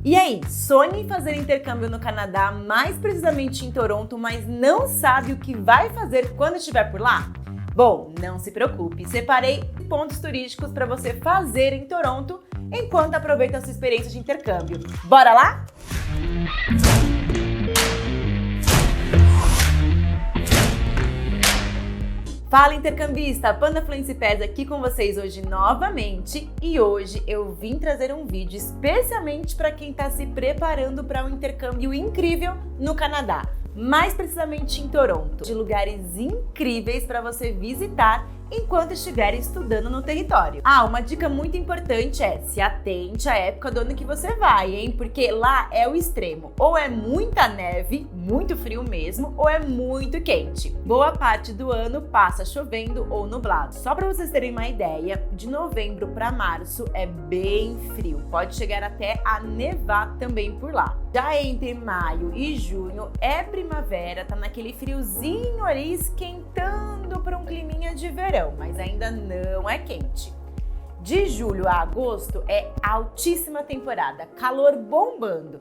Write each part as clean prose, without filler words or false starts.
E aí, sonha em fazer intercâmbio no Canadá, mais precisamente em Toronto, mas não sabe o que vai fazer quando estiver por lá? Bom, não se preocupe, separei pontos turísticos para você fazer em Toronto enquanto aproveita a sua experiência de intercâmbio. Bora lá? Fala intercambista, Panda Fluency Pass aqui com vocês hoje novamente e hoje eu vim trazer um vídeo especialmente para quem está se preparando para um intercâmbio incrível no Canadá, mais precisamente em Toronto, de lugares incríveis para você visitar enquanto estiver estudando no território. Uma dica muito importante é se atente à época do ano que você vai, hein? Porque lá é o extremo, ou é muita neve, muito frio mesmo, ou é muito quente. Boa parte do ano passa chovendo ou nublado. Só para vocês terem uma ideia, de novembro para março é bem frio, pode chegar até a nevar também por lá. Já entre maio e junho é primavera, tá naquele friozinho ali esquentando para um climinha de verão, mas ainda não é quente. De julho a agosto é altíssima temporada, calor bombando.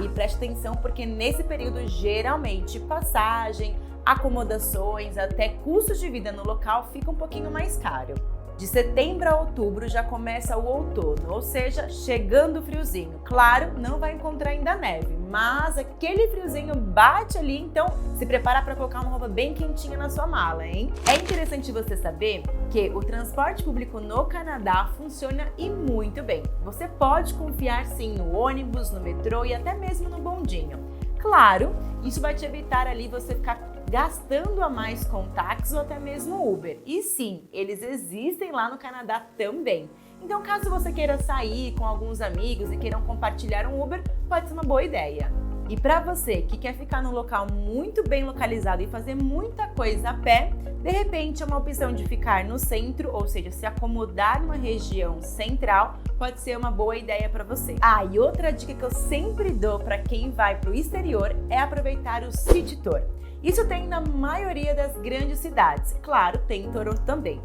E preste atenção porque nesse período geralmente passagem, acomodações, até custos de vida no local fica um pouquinho mais caro. De setembro a outubro já começa o outono, ou seja, chegando o friozinho. Claro, não vai encontrar ainda neve, mas aquele friozinho bate ali, então se prepara para colocar uma roupa bem quentinha na sua mala, hein? É interessante você saber que o transporte público no Canadá funciona e muito bem. Você pode confiar sim no ônibus, no metrô e até mesmo no bondinho. Claro, isso vai te evitar ali você ficar gastando a mais com táxi ou até mesmo Uber. E sim, eles existem lá no Canadá também. Então, caso você queira sair com alguns amigos e queiram compartilhar um Uber, pode ser uma boa ideia. E para você que quer ficar num local muito bem localizado e fazer muita coisa a pé, de repente é uma opção de ficar no centro, ou seja, se acomodar numa região central, pode ser uma boa ideia para você. E outra dica que eu sempre dou para quem vai para o exterior é aproveitar o City Tour. Isso tem na maioria das grandes cidades, claro, tem em Toronto também.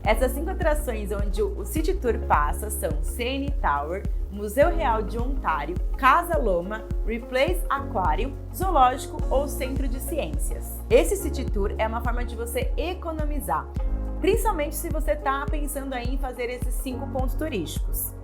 Essas 5 atrações onde o City Tour passa são CN Tower, Museu Real de Ontário, Casa Loma, Replace Aquarium, Zoológico ou Centro de Ciências. Esse City Tour é uma forma de você economizar, principalmente se você está pensando aí em fazer esses 5 pontos turísticos.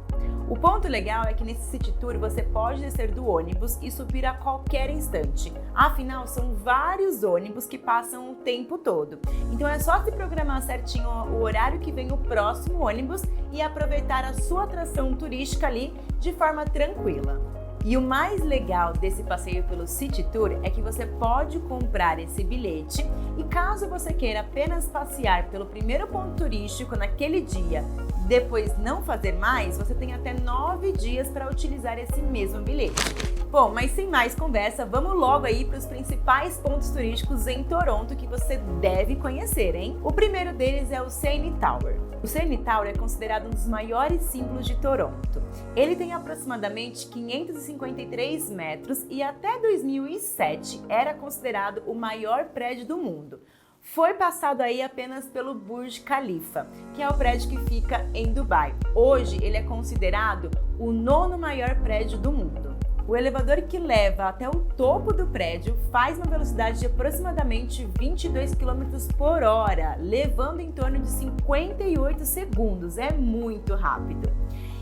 O ponto legal é que nesse City Tour você pode descer do ônibus e subir a qualquer instante. Afinal, são vários ônibus que passam o tempo todo. Então é só se programar certinho o horário que vem o próximo ônibus e aproveitar a sua atração turística ali de forma tranquila. E o mais legal desse passeio pelo City Tour é que você pode comprar esse bilhete e caso você queira apenas passear pelo primeiro ponto turístico naquele dia, depois não fazer mais, você tem até 9 dias para utilizar esse mesmo bilhete. Bom, mas sem mais conversa, vamos logo aí para os principais pontos turísticos em Toronto que você deve conhecer, hein? O primeiro deles é o CN Tower. O CN Tower é considerado um dos maiores símbolos de Toronto. Ele tem aproximadamente 553 metros e até 2007 era considerado o maior prédio do mundo. Foi passado aí apenas pelo Burj Khalifa, que é o prédio que fica em Dubai. Hoje ele é considerado o 9º maior prédio do mundo. O elevador que leva até o topo do prédio faz uma velocidade de aproximadamente 22 km por hora, levando em torno de 58 segundos. É muito rápido.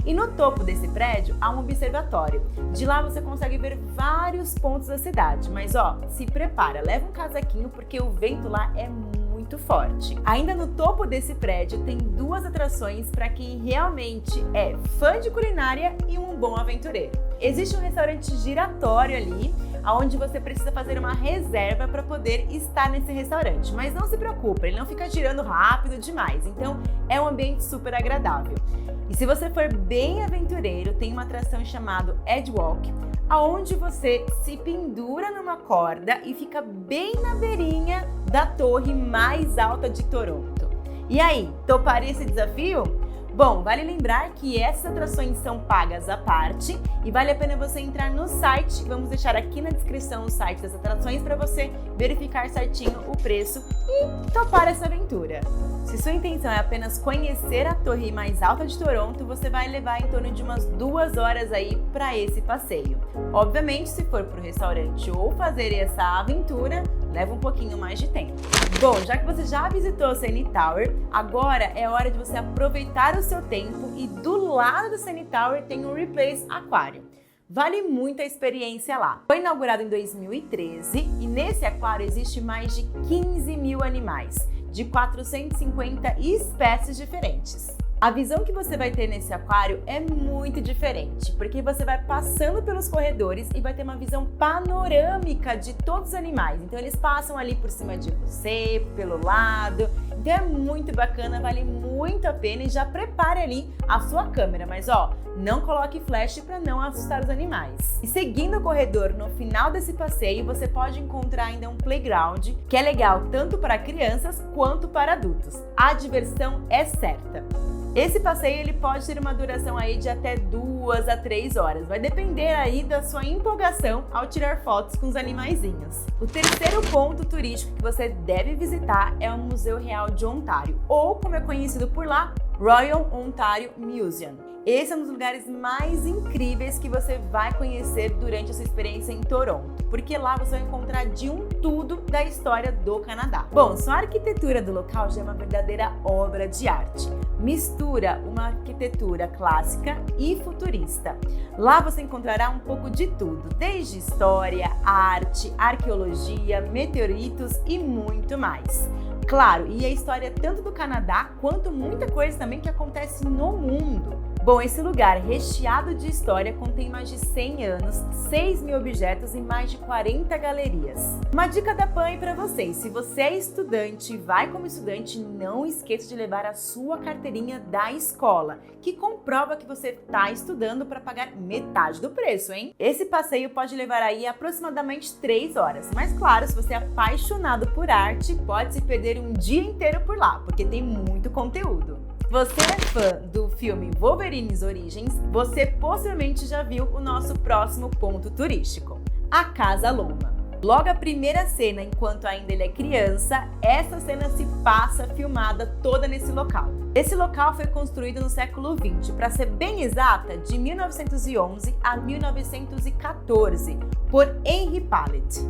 E no topo desse prédio há um observatório. De lá você consegue ver vários pontos da cidade. Mas se prepara, leva um casaquinho porque o vento lá é muito forte. Ainda no topo desse prédio tem 2 atrações para quem realmente é fã de culinária e um bom aventureiro. Existe um restaurante giratório ali, onde você precisa fazer uma reserva para poder estar nesse restaurante. Mas não se preocupe, ele não fica girando rápido demais, então é um ambiente super agradável. E se você for bem aventureiro, tem uma atração chamada Edgewalk, aonde você se pendura numa corda e fica bem na beirinha da torre mais alta de Toronto. E aí, toparia esse desafio? Bom, vale lembrar que essas atrações são pagas à parte e vale a pena você entrar no site. Vamos deixar aqui na descrição o site das atrações para você verificar certinho o preço e topar essa aventura. Se sua intenção é apenas conhecer a torre mais alta de Toronto, você vai levar em torno de umas 2 horas aí para esse passeio. Obviamente, se for para o restaurante ou fazer essa aventura, leva um pouquinho mais de tempo. Bom, já que você já visitou o CN Tower, agora é hora de você aproveitar o seu tempo e do lado do CN Tower tem o Replace Aquarium. Vale muito a experiência lá. Foi inaugurado em 2013 e nesse aquário existe mais de 15 mil animais, de 450 espécies diferentes. A visão que você vai ter nesse aquário é muito diferente, porque você vai passando pelos corredores e vai ter uma visão panorâmica de todos os animais. Então eles passam ali por cima de você, pelo lado. Então é muito bacana, vale muito a pena e já prepare ali a sua câmera. Mas ó, não coloque flash para não assustar os animais. E seguindo o corredor, no final desse passeio, você pode encontrar ainda um playground, que é legal tanto para crianças quanto para adultos. A diversão é certa. Esse passeio ele pode ter uma duração aí de até 2 a 3 horas. Vai depender aí da sua empolgação ao tirar fotos com os animaizinhos. O terceiro ponto turístico que você deve visitar é o Museu Real de Ontário, ou como é conhecido por lá, Royal Ontario Museum. Esse é um dos lugares mais incríveis que você vai conhecer durante a sua experiência em Toronto, porque lá você vai encontrar de tudo da história do Canadá. Bom, só a arquitetura do local já é uma verdadeira obra de arte. Mistura uma arquitetura clássica e futurista. Lá você encontrará um pouco de tudo, desde história, arte, arqueologia, meteoritos e muito mais. Claro, e a história tanto do Canadá quanto muita coisa também que acontece no mundo. Bom, esse lugar recheado de história contém mais de 100 anos, 6 mil objetos e mais de 40 galerias. Uma dica da PAN para vocês: se você é estudante e vai como estudante, não esqueça de levar a sua carteirinha da escola, que comprova que você está estudando para pagar metade do preço, hein? Esse passeio pode levar aí aproximadamente 3 horas, mas claro, se você é apaixonado por arte, pode se perder um dia inteiro por lá, porque tem muito conteúdo. Você é fã do filme Wolverine's Origins, você possivelmente já viu o nosso próximo ponto turístico, a Casa Loma. Logo a primeira cena, enquanto ainda ele é criança, essa cena se passa filmada toda nesse local. Esse local foi construído no século XX, para ser bem exata, de 1911 a 1914, por Henry Pallet.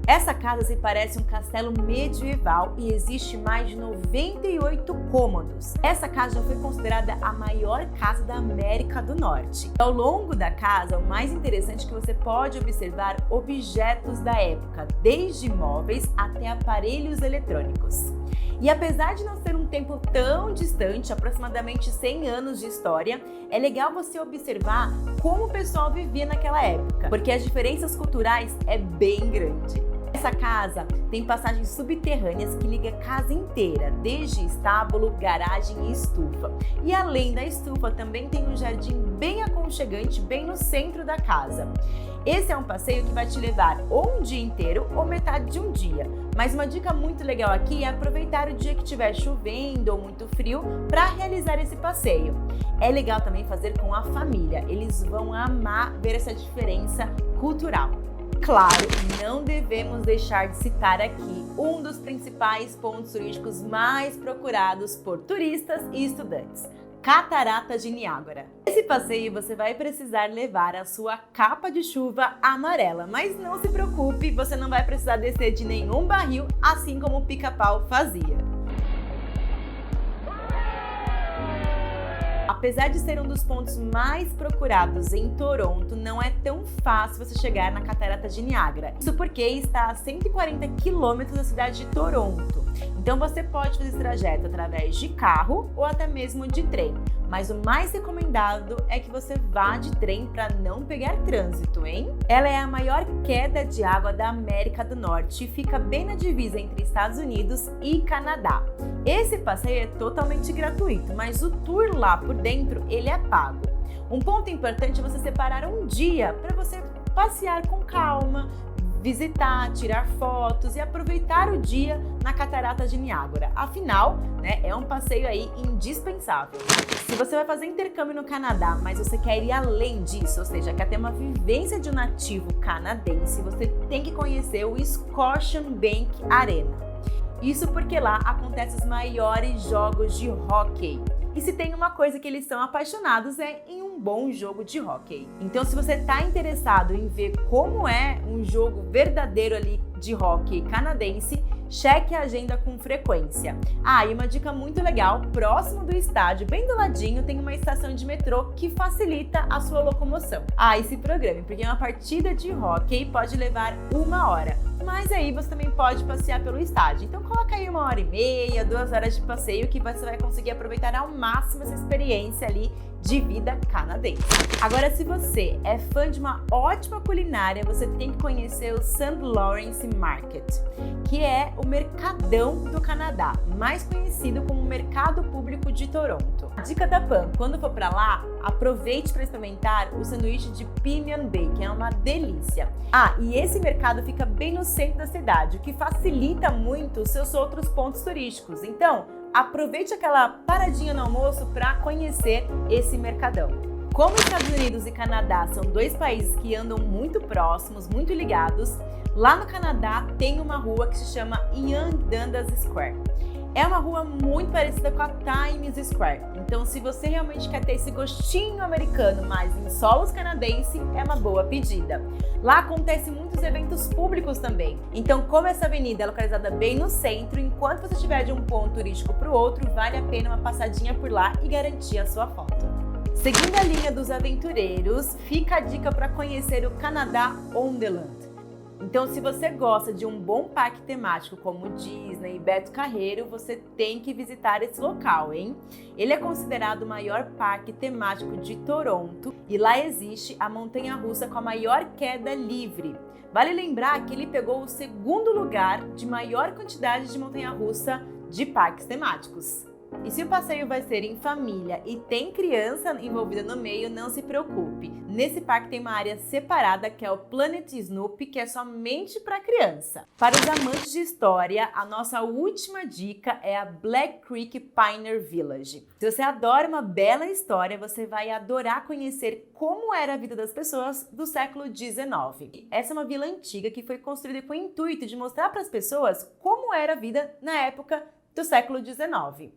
Essa casa se parece um castelo medieval e existe mais de 98 cômodos. Essa casa já foi considerada a maior casa da América do Norte. Ao longo da casa, o mais interessante é que você pode observar objetos da época, desde móveis até aparelhos eletrônicos. E apesar de não ser um tempo tão distante, aproximadamente 100 anos de história, é legal você observar como o pessoal vivia naquela época, porque as diferenças culturais é bem grande. Essa casa tem passagens subterrâneas que ligam a casa inteira, desde estábulo, garagem e estufa. E além da estufa, também tem um jardim bem aconchegante, bem no centro da casa. Esse é um passeio que vai te levar ou um dia inteiro ou metade de um dia. Mas uma dica muito legal aqui é aproveitar o dia que estiver chovendo ou muito frio para realizar esse passeio. É legal também fazer com a família, eles vão amar ver essa diferença cultural. Claro, não devemos deixar de citar aqui um dos principais pontos turísticos mais procurados por turistas e estudantes: Cataratas de Niágara. Nesse passeio você vai precisar levar a sua capa de chuva amarela, mas não se preocupe, você não vai precisar descer de nenhum barril, assim como o Pica-Pau fazia. Apesar de ser um dos pontos mais procurados em Toronto, não é tão fácil você chegar na Catarata de Niágara. Isso porque está a 140 quilômetros da cidade de Toronto. Então você pode fazer esse trajeto através de carro ou até mesmo de trem. Mas o mais recomendado é que você vá de trem para não pegar trânsito, hein? Ela é a maior queda de água da América do Norte e fica bem na divisa entre Estados Unidos e Canadá. Esse passeio é totalmente gratuito, mas o tour lá por dentro ele é pago. Um ponto importante é você separar um dia para você passear com calma, visitar, tirar fotos e aproveitar o dia na Catarata de Niágara. Afinal, é um passeio aí indispensável. Se você vai fazer intercâmbio no Canadá, mas você quer ir além disso, ou seja, quer ter uma vivência de um nativo canadense, você tem que conhecer o Scotiabank Arena. Isso porque lá acontecem os maiores jogos de hóquei. E se tem uma coisa que eles são apaixonados é em um bom jogo de hóquei. Então, se você está interessado em ver como é um jogo verdadeiro ali de hóquei canadense, cheque a agenda com frequência. E uma dica muito legal, próximo do estádio, bem do ladinho, tem uma estação de metrô que facilita a sua locomoção. E se programe, porque uma partida de hóquei pode levar 1 hora. Mas aí você também pode passear pelo estádio. Então coloca aí 1h30, 2 horas de passeio que você vai conseguir aproveitar ao máximo essa experiência ali de vida canadense. Agora, se você é fã de uma ótima culinária, você tem que conhecer o St. Lawrence Market, que é o mercadão do Canadá, mais conhecido como o Mercado Público de Toronto. Dica da Pam, quando for para lá, aproveite para experimentar o sanduíche de Pinion Bacon, é uma delícia. E esse mercado fica bem no centro da cidade, o que facilita muito os seus outros pontos turísticos. Então, aproveite aquela paradinha no almoço para conhecer esse mercadão. Como Estados Unidos e Canadá são 2 países que andam muito próximos, muito ligados, lá no Canadá tem uma rua que se chama Yonge Dundas Square. É uma rua muito parecida com a Times Square. Então, se você realmente quer ter esse gostinho americano, mas em solos canadense, é uma boa pedida. Lá acontecem muitos eventos públicos também. Então, como essa avenida é localizada bem no centro, enquanto você estiver de um ponto turístico para o outro, vale a pena uma passadinha por lá e garantir a sua foto. Seguindo a linha dos aventureiros, fica a dica para conhecer o Canadá Wonderland. Então, se você gosta de um bom parque temático como Disney e Beto Carreiro, você tem que visitar esse local, hein? Ele é considerado o maior parque temático de Toronto e lá existe a montanha-russa com a maior queda livre. Vale lembrar que ele pegou o 2º lugar de maior quantidade de montanha-russa de parques temáticos. E se o passeio vai ser em família e tem criança envolvida no meio, não se preocupe. Nesse parque tem uma área separada que é o Planet Snoopy, que é somente para criança. Para os amantes de história, a nossa última dica é a Black Creek Pioneer Village. Se você adora uma bela história, você vai adorar conhecer como era a vida das pessoas do século XIX. Essa é uma vila antiga que foi construída com o intuito de mostrar para as pessoas como era a vida na época do século XIX.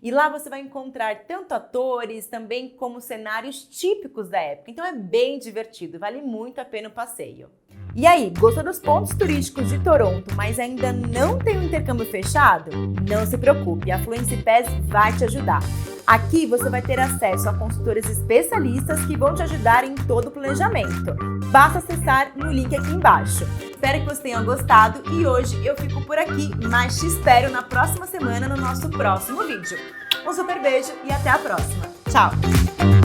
E lá você vai encontrar tanto atores, também como cenários típicos da época. Então é bem divertido, vale muito a pena o passeio. E aí, gostou dos pontos turísticos de Toronto, mas ainda não tem um intercâmbio fechado? Não se preocupe, a Fluency Pass vai te ajudar. Aqui você vai ter acesso a consultores especialistas que vão te ajudar em todo o planejamento. Basta acessar no link aqui embaixo. Espero que vocês tenham gostado e hoje eu fico por aqui, mas te espero na próxima semana no nosso próximo vídeo. Um super beijo e até a próxima. Tchau!